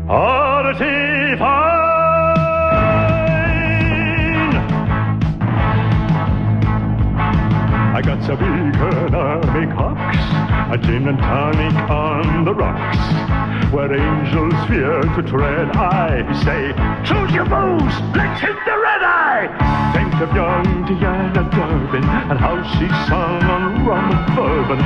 Rarity fine! I got a beacon army cocks, a gin and tonic on the rocks, where angels fear to tread. I say, choose your booze, let's hit the red eye! Think of young Diana Durbin and how she sung on rum and bourbon,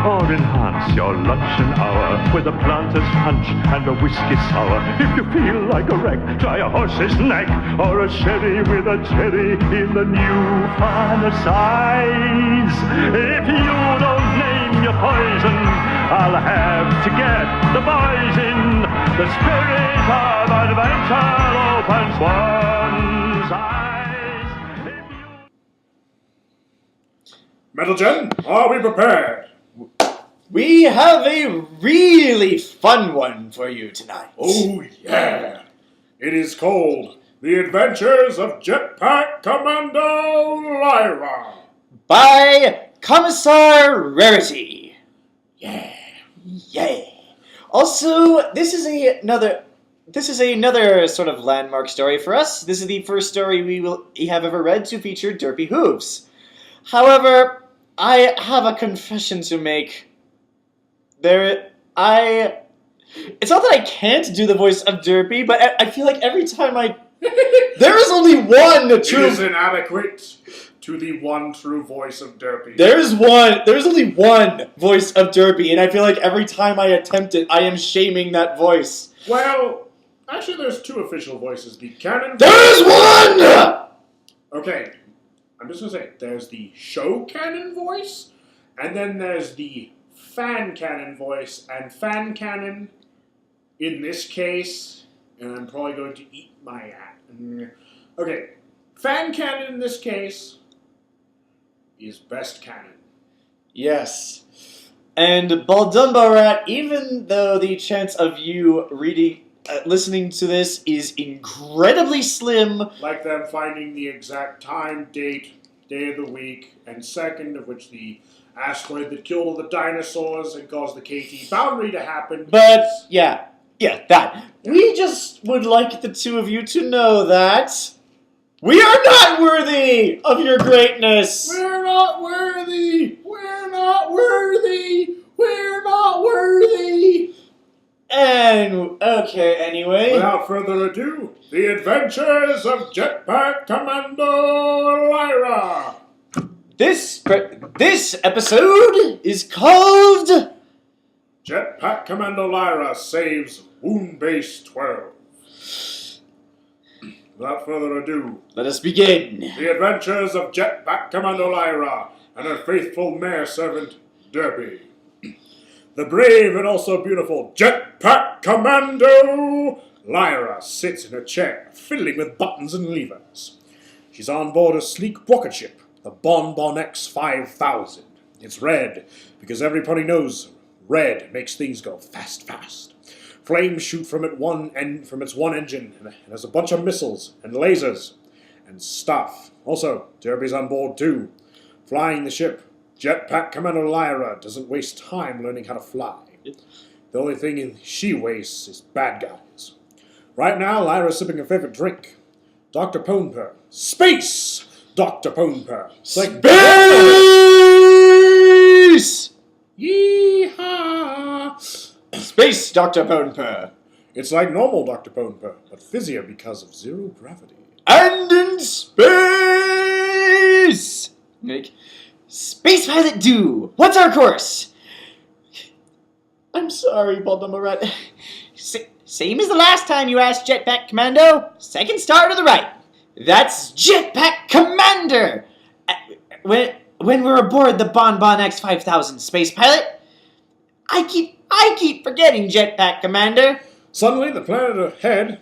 or enhance your luncheon hour with a planter's punch and a whiskey sour. If you feel like a wreck, try a horse's neck or a sherry with a cherry in the new finer size. If you don't name your poison, I'll have to get the boys in. The spirit of adventure opens one's eyes. Metal Gen, are we prepared? We have a really fun one for you tonight. Oh yeah! It is called The Adventures of Jetpack Commando Lyra. By Commissar-Rarity. Yeah. Also, this is another sort of landmark story for us. This is the first story we have ever read to feature Derpy hooves. However, I have a confession to make. It's not that I can't do the voice of Derpy, but I feel like every time there is only one true... It is inadequate to the one true voice of Derpy. There's only one voice of Derpy, and I feel like every time I attempt it, I am shaming that voice. Well, actually there's two official voices. The canon... There's one! Okay, I'm just gonna say, there's the show canon voice, and then there's the fan canon voice, and fan canon, in this case, and I'm probably going to eat my hat. Okay, fan canon in this case is best canon. Yes. And Balddumborat, even though the chance of you listening to this is incredibly slim... Like them finding the exact time, date, day of the week, and second of which the asteroid that killed all the dinosaurs and caused the KT boundary to happen. But, yeah, that. We just would like the two of you to know that we are not worthy of your greatness. We're not worthy. We're not worthy. We're not worthy. And, okay, anyway. Without further ado, The Adventures of Jetpack Commando Lyra. This episode is called Jetpack Commando Lyra Saves Moonbase 12. Without further ado, let us begin. The Adventures of Jetpack Commando Lyra and her faithful mare servant, Derpy. The brave and also beautiful Jetpack Commando Lyra sits in a chair, fiddling with buttons and levers. She's on board a sleek rocket ship, the Bonbon X-5000. It's red, because everybody knows red makes things go fast, fast. Flames shoot from its one engine, and has a bunch of missiles and lasers and stuff. Also, Derpy's on board too. Flying the ship, Jetpack Commando Lyra doesn't waste time learning how to fly. The only thing she wastes is bad guys. Right now, Lyra's sipping her favorite drink, Dr. Poneper. Space! Dr. Poneper. Space! Yeehaw! Space, Dr. Poneper. It's like normal Dr. Poneper, but fizzier because of zero gravity. And in space! Space pilot do! What's our course? I'm sorry, Balddumborat. Same as the last time you asked Jetpack Commando. Second star to the right. That's Jetpack Commander! When we're aboard the Bonbon X-5000 space pilot, I keep forgetting Jetpack Commander. Suddenly, the planet ahead,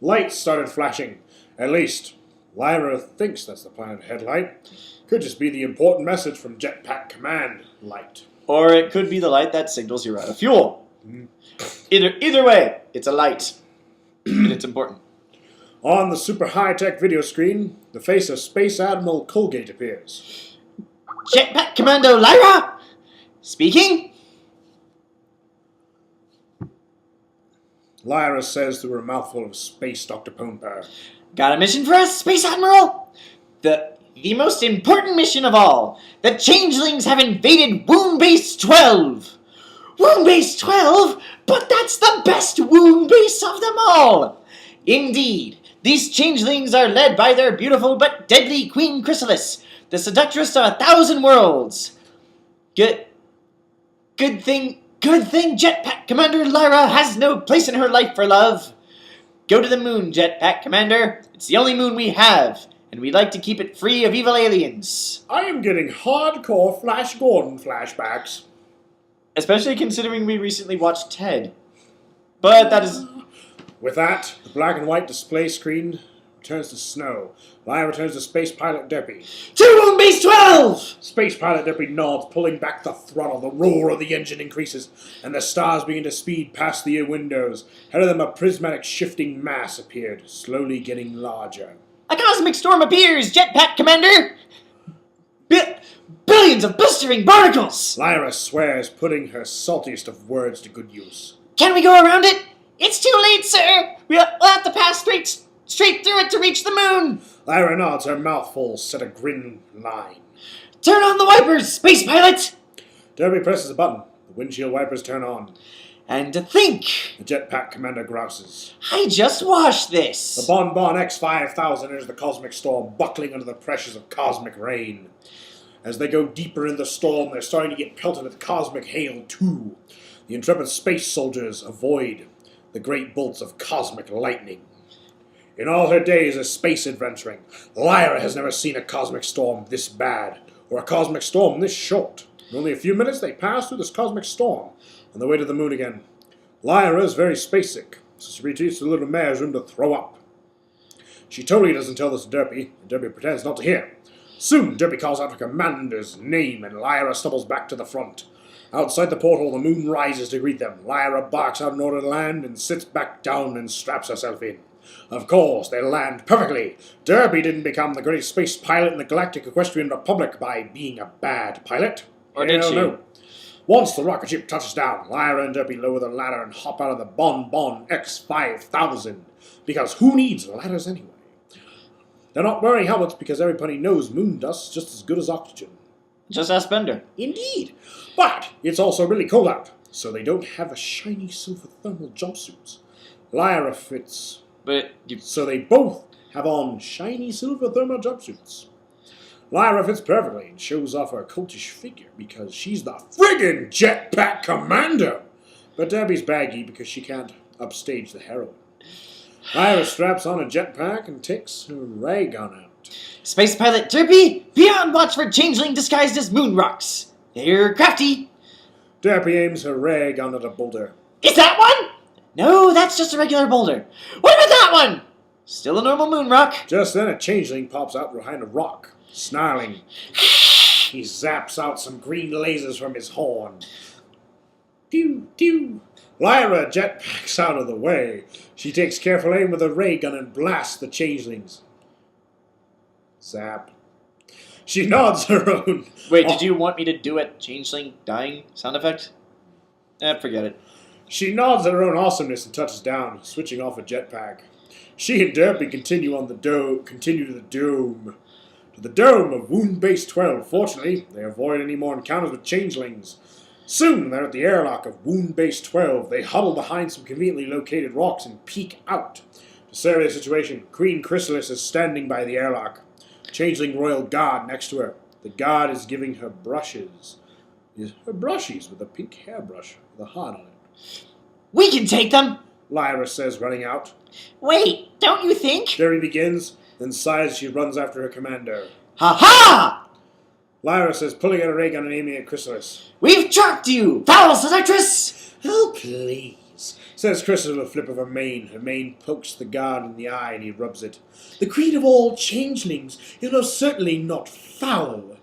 lights started flashing. At least, Lyra thinks that's the planet ahead light. Could just be the important message from Jetpack Command light. Or it could be the light that signals you're out of fuel. Either way, it's a light. And it's important. On the super high-tech video screen, the face of Space Admiral Colgate appears. Jetpack Commando Lyra! Speaking? Lyra says through her mouthful of space Dr. Poneper. Got a mission for us, Space Admiral? The most important mission of all. The changelings have invaded Wound Base 12. Wound Base 12? But that's the best wound base of them all. Indeed, these changelings are led by their beautiful but deadly Queen Chrysalis, the seductress of 1,000 worlds. Good thing Jetpack Commander Lyra has no place in her life for love. Go to the moon, Jetpack Commander. It's the only moon we have, and we'd like to keep it free of evil aliens. I am getting hardcore Flash Gordon flashbacks. Especially considering we recently watched Ted. But that is... With that, the black and white display screen returns to snow. Lyra returns to Space Pilot Derpy. To Moon Base 12! Space Pilot Derpy nods, pulling back the throttle. The roar of the engine increases, and the stars begin to speed past the windows. Ahead of them, a prismatic shifting mass appeared, slowly getting larger. A cosmic storm appears, Jetpack Commander! Billions of blistering barnacles! Lyra swears, putting her saltiest of words to good use. Can we go around it? It's too late, sir! We'll have to pass straight through it to reach the moon! Lyra nods, her mouth full, set a grin line. Turn on the wipers, Space Pilot! Derpy presses a button. The windshield wipers turn on. And to think, The Jetpack Commander grouses. I just washed this. The Bonbon X5000 enters the cosmic storm, buckling under the pressures of cosmic rain. As they go deeper in the storm, they're starting to get pelted with cosmic hail, too. The intrepid space soldiers avoid the great bolts of cosmic lightning. In all her days of space adventuring, Lyra has never seen a cosmic storm this bad, or a cosmic storm this short. In only a few minutes, they pass through this cosmic storm, on their way to the moon again. Lyra is very space sick, so she retreats to the little mare's room to throw up. She totally doesn't tell this to Derpy, and Derpy pretends not to hear. Soon, Derpy calls out her commander's name, and Lyra stumbles back to the front. Outside the portal, the moon rises to greet them. Lyra barks out in order to land, and sits back down and straps herself in. Of course, they land perfectly. Derpy didn't become the greatest space pilot in the Galactic Equestrian Republic by being a bad pilot. Or did she? No. Once the rocket ship touches down, Lyra and Derpy lower the ladder and hop out of the Bonbon X5000. Because who needs ladders anyway? They're not wearing helmets because everybody knows moon dust's just as good as oxygen. Just ask Bender. Indeed. But it's also really cold out, so they don't have a shiny silver thermal jumpsuits. Lyra fits. So they both have on shiny silver thermal jumpsuits. Lyra fits perfectly and shows off her cultish figure because she's the friggin' Jetpack Commando. But Derpy's baggy because she can't upstage the heroine. Lyra straps on a jetpack and takes her ray gun out. Space Pilot Derpy, be on watch for changeling disguised as moon rocks. They're crafty. Derpy aims her ray gun at a boulder. Is that one? No, that's just a regular boulder. What about that one? Still a normal moon rock. Just then a changeling pops out behind a rock, snarling. He zaps out some green lasers from his horn. Pew, pew. Lyra jetpacks out of the way. She takes careful aim with a ray gun and blasts the changelings. Zap. She nods her own. Wait, did you want me to do a changeling dying sound effect? Forget it. She nods at her own awesomeness and touches down, switching off a jetpack. She and Derpy continue to the dome of Wound Base 12. Fortunately, they avoid any more encounters with changelings. Soon, they're at the airlock of Wound Base 12. They huddle behind some conveniently located rocks and peek out. To survey the situation, Queen Chrysalis is standing by the airlock. Changeling royal guard next to her. The guard is giving her brushes. Her brushies with a pink hairbrush with a heart on it. We can take them, Lyra says, running out. Wait, don't you think? Derry begins, then sighs as she runs after her commander. Ha-ha! Lyra says, pulling out a ray gun and aiming at Chrysalis. We've tracked you, foul seductress! Oh, please, says Chrysalis with a flip of her mane. Her mane pokes the guard in the eye and he rubs it. The queen of all changelings is most certainly not foul.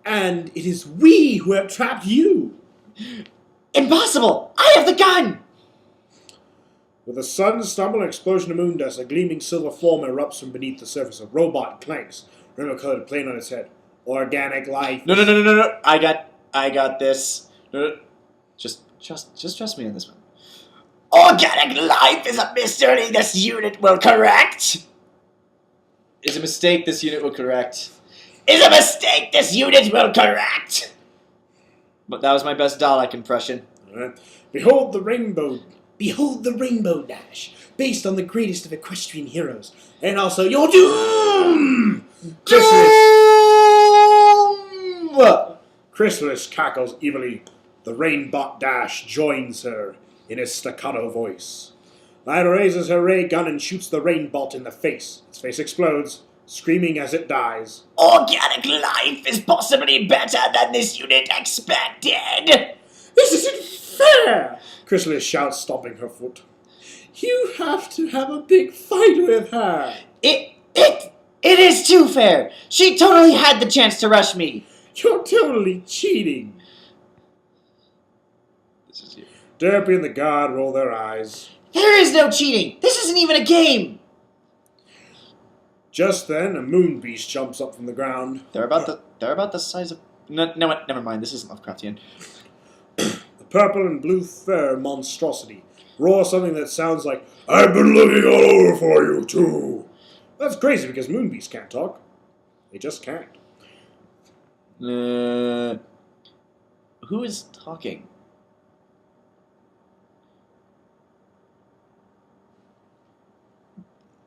And it is we who have trapped you. Impossible! I have the gun! With a sudden stumble and explosion of moon dust, a gleaming silver form erupts from beneath the surface. A robot clanks, rainbow-colored plane on its head. Organic life. No. I got this. No. Just trust me on this one. Organic life is a mystery this unit will correct. Is a mistake this unit will correct. Is a mistake this unit will correct. But that was my best Dalek impression. Alright. Behold the rainbow dash, based on the greatest of equestrian heroes, and also your doom! Chrysalis cackles evilly. The Rainbot Dash joins her in his staccato voice. Lyra raises her ray gun and shoots the Rainbot in the face. Its face explodes, screaming as it dies. Organic life is possibly better than this unit expected! This isn't fair! Chrysalis shouts, stomping her foot. You have to have a big fight with her. It is too fair. She totally had the chance to rush me. You're totally cheating. This is you. Derpy and the guard roll their eyes. There is no cheating. This isn't even a game. Just then, a moon beast jumps up from the ground. They're about the size of. No, never mind. This isn't Lovecraftian. The purple and blue fur monstrosity roars something that sounds like, I've been looking all over for you too. That's crazy because moon beasts can't talk. They just can't. Who is talking?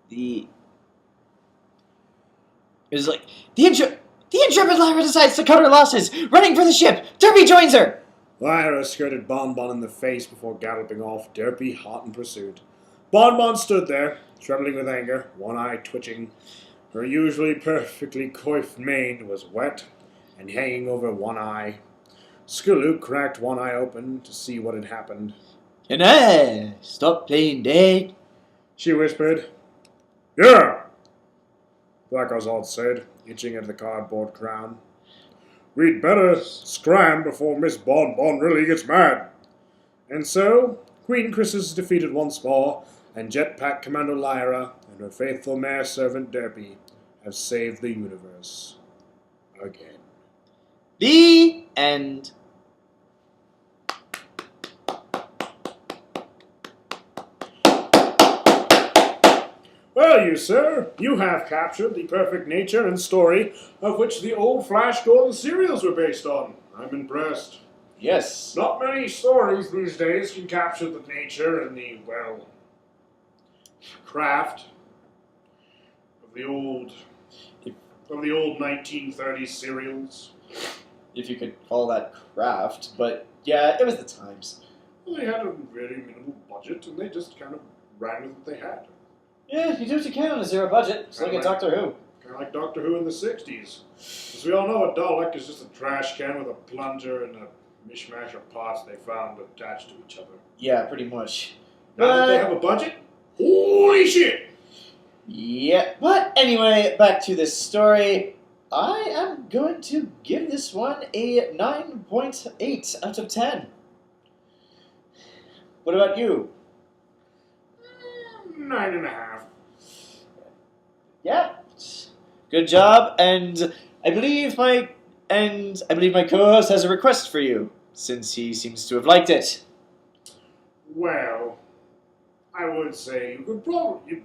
The intrepid Lyra decides to cut her losses, running for the ship. Derpy joins her. Lyra skirted Bonbon in the face before galloping off, Derpy hot in pursuit. Bonbon stood there, trembling with anger, one eye twitching. Her usually perfectly coiffed mane was wet and hanging over one eye. Scootaloo cracked one eye open to see what had happened. Can I stop playing dead? She whispered. Yeah, Thrackerzod said, itching at the cardboard crown. We'd better scram before Miss Bonbon really gets mad. And so, Queen Chrysalis is defeated once more, and Jetpack Commando Lyra and her faithful mare servant Derpy have saved the universe. Again. The end. Well, sir, you have captured the perfect nature and story of which the old Flash Gordon serials were based on. I'm impressed. Yes. Not many stories these days can capture the nature and the, well, craft of the old 1930s serials. If you could call that craft, but yeah, it was the times. Well, they had a very minimal budget, and they just kind of ran with what they had. Yeah, you do what you can on a zero budget. It's like a Doctor Who. Kind of like Doctor Who in the 60s. As we all know, a Dalek is just a trash can with a plunger and a mishmash of parts they found attached to each other. Yeah, pretty much. Now that they have a budget, holy shit! Yeah, but anyway, back to this story. I am going to give this one a 9.8 out of 10. What about you? 9.5. Yeah. Good job, and I believe my co-host has a request for you, since he seems to have liked it. Well, I would say you could probably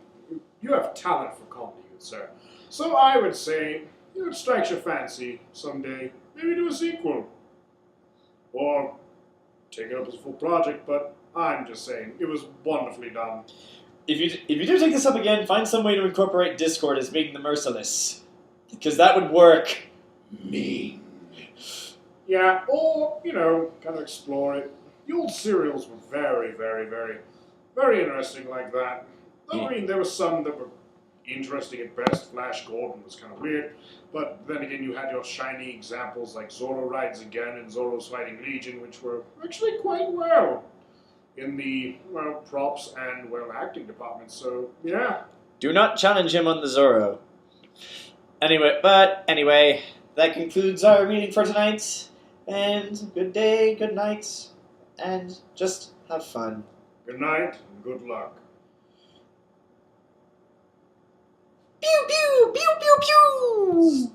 you have talent for comedy, good sir. So I would say it strikes your fancy someday. Maybe do a sequel, or take it up as a full project. But I'm just saying it was wonderfully done. If you do take this up again, find some way to incorporate Discord as being the merciless, because that would work. Mean. Yeah, or kind of explore it. The old serials were very, very, very, very interesting like that. I mean, there were some that were interesting at best. Flash Gordon was kind of weird, but then again, you had your shiny examples like Zorro Rides Again and Zorro's Fighting Legion, which were actually quite well in the, props and, acting departments, so, yeah. Do not challenge him on the Zorro. Anyway, that concludes our reading for tonight, and good day, good night, and just have fun. Good night, and good luck. Pew, pew, pew, pew, pew!